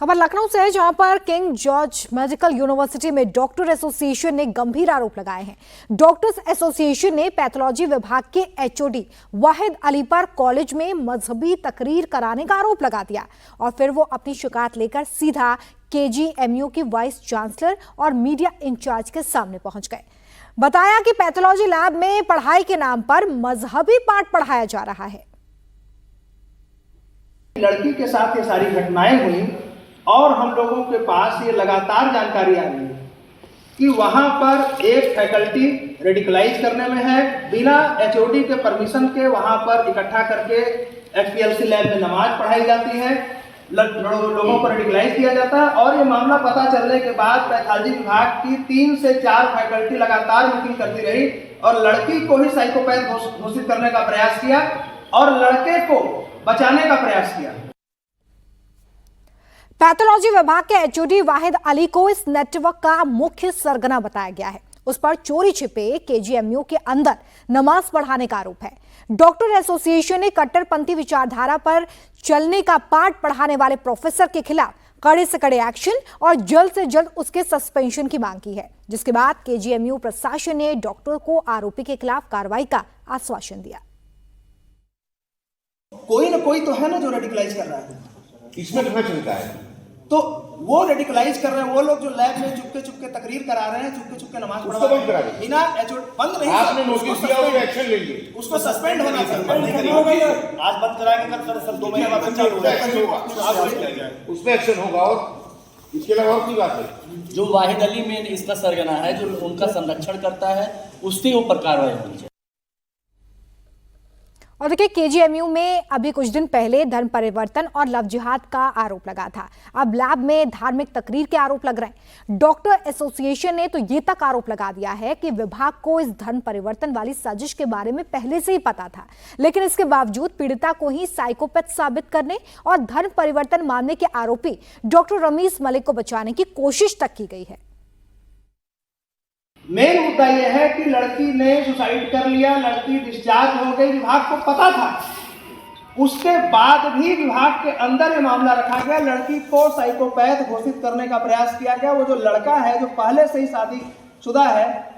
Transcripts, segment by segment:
खबर लखनऊ से है, जहां पर किंग जॉर्ज मेडिकल यूनिवर्सिटी में डॉक्टर एसोसिएशन ने गंभीर आरोप लगाए हैं। डॉक्टर्स एसोसिएशन ने पैथोलॉजी विभाग के एचओडी वाहिद अली पर कॉलेज में मजहबी तकरीर कराने का आरोप लगा दिया और फिर वो अपनी शिकायत लेकर सीधा केजीएमयू की वाइस चांसलर और मीडिया इंचार्ज के सामने पहुंच गए। बताया कि पैथोलॉजी लैब में पढ़ाई के नाम पर मजहबी पाठ पढ़ाया जा रहा है। लड़की के साथ ये सारी घटनाएं हुई और हम लोगों के पास ये लगातार जानकारी आ रही है कि वहां पर एक फैकल्टी रेडिकलाइज करने में है, बिना एचओडी के परमिशन के वहां पर इकट्ठा करके एफपीएलसी लैब में नमाज पढ़ाई जाती है, लोगों को रेडिकलाइज किया जाता है। और ये मामला पता चलने के बाद पैथोलॉजी विभाग की 3 से 4 फैकल्टी लगातार मीटिंग करती रही और लड़की को ही साइकोपैथ घोषित करने का प्रयास किया और लड़के को बचाने का प्रयास किया। पैथोलॉजी विभाग के एचओडी वाहिद अली को इस नेटवर्क का मुख्य सरगना बताया गया है। उस पर चोरी छिपे केजीएमयू के अंदर नमाज पढ़ाने का आरोप है। डॉक्टर एसोसिएशन ने कट्टरपंथी विचारधारा पर चलने का पाठ पढ़ाने वाले प्रोफेसर के खिलाफ कड़े से कड़े एक्शन और जल्द से जल्द उसके सस्पेंशन की मांग की है, जिसके बाद केजीएमयू प्रशासन ने डॉक्टर को आरोपी के खिलाफ कार्रवाई का आश्वासन दिया। कोई ना कोई तो है ना जो रेडिकलाइज कर रहा है, इसमें कहां चलता है? तो वो रेडिकलाइज कर रहे हैं, वो लोग जो लैब में चुपके चुपके तकरीर करा रहे हैं, चुपके चुपके नमाज पढ़ा रहे हैं, बिना एचओडी बंद नहीं। आपने नोटिस दिया और एक्शन ले लिए, उसको सस्पेंड होना चाहिए। आज बंद कराएंगे सर 2 महीने बाद उसमें एक्शन होगा। और इसके अलावा और की बात है, जो वाहिद अली में इसका सरगना है, जो उनका संरक्षण करता है, उसके ऊपर कार्रवाई होनी चाहिए। और देखिए, केजीएमयू में अभी कुछ दिन पहले धर्म परिवर्तन और लव जिहाद का आरोप लगा था। अब लैब में धार्मिक तकरीर के आरोप लग रहे हैं। डॉक्टर एसोसिएशन ने तो ये तक आरोप लगा दिया है कि विभाग को इस धर्म परिवर्तन वाली साजिश के बारे में पहले से ही पता था, लेकिन इसके बावजूद पीड़िता को ही साइकोपैथ साबित करने और धर्म परिवर्तन मामले के आरोपी डॉक्टर रमीज मलिक को बचाने की कोशिश तक की गई है। मेन मुद्दा यह है कि लड़की ने सुसाइड कर लिया, लड़की डिस्चार्ज हो गई, विभाग को पता था, उसके बाद भी विभाग के अंदर ये मामला रखा गया, लड़की को साइकोपैथ घोषित करने का प्रयास किया गया। वो जो लड़का है जो पहले से ही शादीशुदा है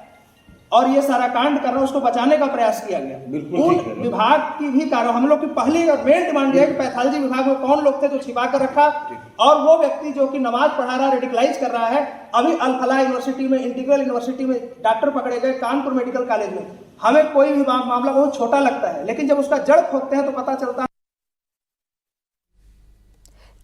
और ये सारा कांड कर रहा है, उसको बचाने का प्रयास किया गया। उन विभाग की भी कार्रवाई, हम लोग की पहली और मेन डिमांड है कि पैथोलॉजी विभाग में कौन लोग थे जो छिपा कर रखा, और वो व्यक्ति जो कि नमाज पढ़ा रहा, रेडिकलाइज कर रहा है। अभी अल फलाह यूनिवर्सिटी में, इंटीग्रल यूनिवर्सिटी में डॉक्टर पकड़े गए, कानपुर मेडिकल कॉलेज में। हमें कोई भी मामला बहुत छोटा लगता है, लेकिन जब उसका जड़ खोदते हैं तो पता चलता है।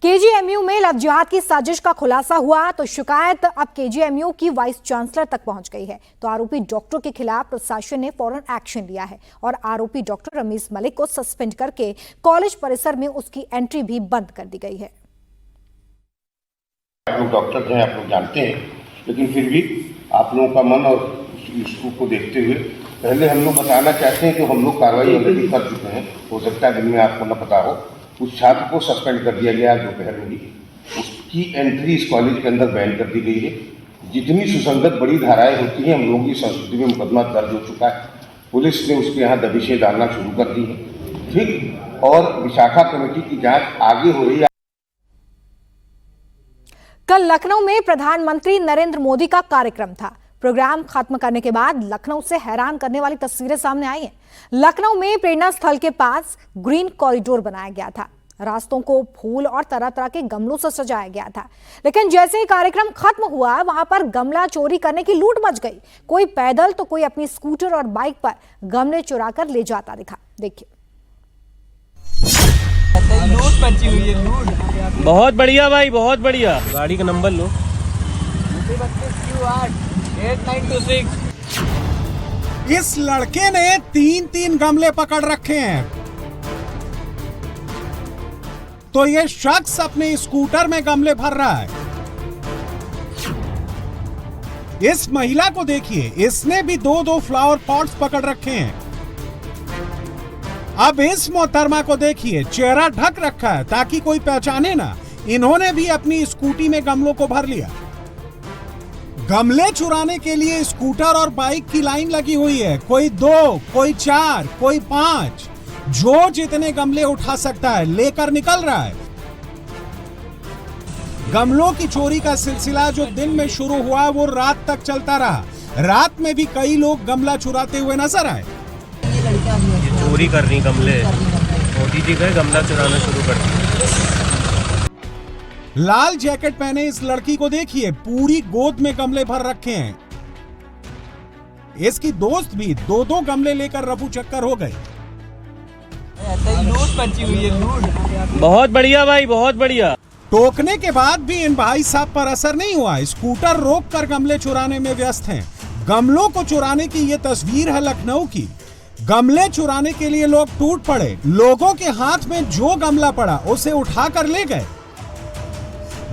केजीएमयू में लव जिहाद की साजिश का खुलासा हुआ तो शिकायत अब केजीएमयू की वाइस चांसलर तक पहुंच गई है। तो आरोपी डॉक्टर के खिलाफ प्रशासन ने फौरन एक्शन लिया है और आरोपी डॉक्टर रमीज मलिक को सस्पेंड करके कॉलेज परिसर में उसकी एंट्री भी बंद कर दी गई है। आप लोग डॉक्टर हैं, आप लोग जानते हैं, लेकिन फिर भी आप लोगों का मन और इसको देखते हुए पहले हम लोग बताना चाहते हैं कि हम लोग कार्रवाई ऑलरेडी कर चुके हैं। हो सकता है दिन में आपको न पता हो, उस छात्र को सस्पेंड कर दिया गया दोपहर में ही, उसकी एंट्री इस कॉलेज के अंदर बैन कर दी गई है। जितनी सुसंगत बड़ी धाराएं होती हैं, हम लोगों की संस्कृति में मुकदमा दर्ज हो चुका है, पुलिस ने उसके यहाँ दबिशें डालना शुरू कर दी है, ठीक, और विशाखा कमेटी की जांच आगे हो रही है। कल लखनऊ में प्रधानमंत्री नरेंद्र मोदी का कार्यक्रम था। प्रोग्राम खत्म करने के बाद लखनऊ से हैरान करने वाली तस्वीरें सामने आई हैं। लखनऊ में प्रेरणा स्थल के पास ग्रीन कॉरिडोर बनाया गया था। रास्तों को फूल और तरह तरह के गमलों से सजाया गया था, लेकिन जैसे ही कार्यक्रम खत्म हुआ, वहां पर गमला चोरी करने की लूट मच गई। कोई पैदल तो कोई अपनी स्कूटर और बाइक पर गमले चुरा कर ले जाता दिखा। देखिए, लूट मची हुई है, लूट। बहुत बढ़िया भाई, बहुत बढ़िया। गाड़ी का नंबर लो, 892 इस लड़के ने 3 गमले पकड़ रखे हैं, तो ये शख्स अपने स्कूटर में गमले भर रहा है। इस महिला को देखिए, इसने भी 2 फ्लावर पॉट्स पकड़ रखे हैं। अब इस मोहतरमा को देखिए, चेहरा ढक रखा है ताकि कोई पहचाने ना। इन्होंने भी अपनी स्कूटी में गमलों को भर लिया। गमले चुराने के लिए स्कूटर और बाइक की लाइन लगी हुई है। कोई 2, कोई 4, कोई 5, जो जितने गमले उठा सकता है लेकर निकल रहा है। गमलों की चोरी का सिलसिला जो दिन में शुरू हुआ वो रात तक चलता रहा। रात में भी कई लोग गमला चुराते हुए नजर आए। चोरी करनी गमले, मोदी जी गए गमला चुराना शुरू कर दिया। लाल जैकेट पहने इस लड़की को देखिए, पूरी गोद में गमले भर रखे हैं। इसकी दोस्त भी दो दो गमले लेकर रफू चक्कर हो गए। लूट मची हुई है, लूट। बहुत बढ़िया भाई, बहुत बढ़िया। टोकने के बाद भी इन भाई साहब पर असर नहीं हुआ। स्कूटर रोककर गमले चुराने में व्यस्त हैं। गमलों को चुराने की ये तस्वीर है लखनऊ की। गमले चुराने के लिए लोग टूट पड़े। लोगों के हाथ में जो गमला पड़ा उसे उठाकर ले गए।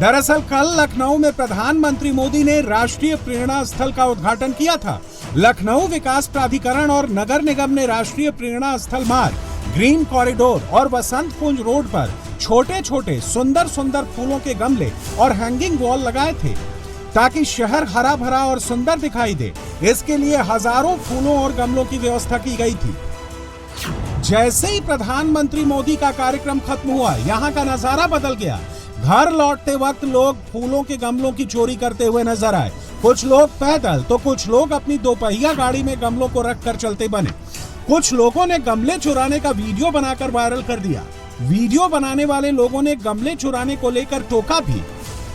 दरअसल कल लखनऊ में प्रधानमंत्री मोदी ने राष्ट्रीय प्रेरणा स्थल का उद्घाटन किया था। लखनऊ विकास प्राधिकरण और नगर निगम ने राष्ट्रीय प्रेरणा स्थल मार्ग, ग्रीन कॉरिडोर और वसंत कुंज रोड पर छोटे छोटे सुंदर सुंदर फूलों के गमले और हैंगिंग वॉल लगाए थे ताकि शहर हरा भरा और सुंदर दिखाई दे। इसके लिए हजारों फूलों और गमलों की व्यवस्था की गई थी। जैसे ही प्रधानमंत्री मोदी का कार्यक्रम खत्म हुआ, यहाँ का नजारा बदल गया। घर लौटते वक्त लोग फूलों के गमलों की चोरी करते हुए नजर आए। कुछ लोग पैदल तो कुछ लोग अपनी दोपहिया गाड़ी में गमलों को रखकर चलते बने। कुछ लोगों ने गमले चुराने का वीडियो बनाकर वायरल कर दिया। वीडियो बनाने वाले लोगों ने गमले चुराने को लेकर टोका भी,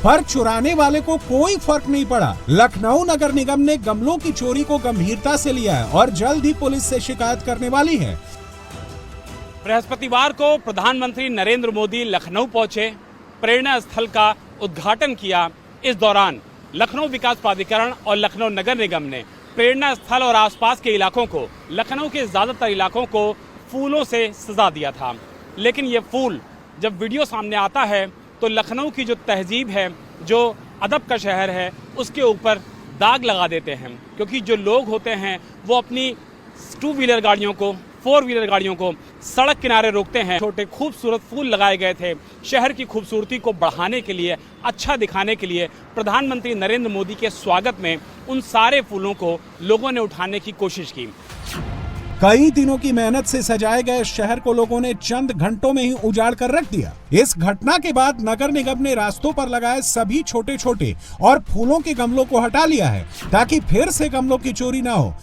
पर चुराने वाले को कोई फर्क नहीं पड़ा। लखनऊ नगर निगम ने गमलों की चोरी को गंभीरता से लिया है और जल्द ही पुलिस से शिकायत करने वाली है। बृहस्पतिवार को प्रधानमंत्री नरेंद्र मोदी लखनऊ पहुंचे, प्रेरणा स्थल का उद्घाटन किया। इस दौरान लखनऊ विकास प्राधिकरण और लखनऊ नगर निगम ने प्रेरणा स्थल और आसपास के इलाकों को, लखनऊ के ज्यादातर इलाकों को फूलों से सजा दिया था। लेकिन ये फूल जब वीडियो सामने आता है तो लखनऊ की जो तहजीब है, जो अदब का शहर है, उसके ऊपर दाग लगा देते हैं। क्योंकि जो लोग होते हैं वो अपनी 2 व्हीलर गाड़ियों को, 4 व्हीलर गाड़ियों को सड़क किनारे रोकते हैं। छोटे खूबसूरत फूल लगाए गए थे शहर की खूबसूरती को बढ़ाने के लिए, अच्छा दिखाने के लिए। प्रधानमंत्री नरेंद्र मोदी के स्वागत में उन सारे फूलों को लोगों ने उठाने की कोशिश की। कई दिनों की मेहनत से सजाए गए शहर को लोगों ने चंद घंटों में ही उजाड़ कर रख दिया। इस घटना के बाद नगर निगम ने रास्तों पर लगाए सभी छोटे छोटे और फूलों के गमलों को हटा लिया है ताकि फिर से गमलों की चोरी न हो।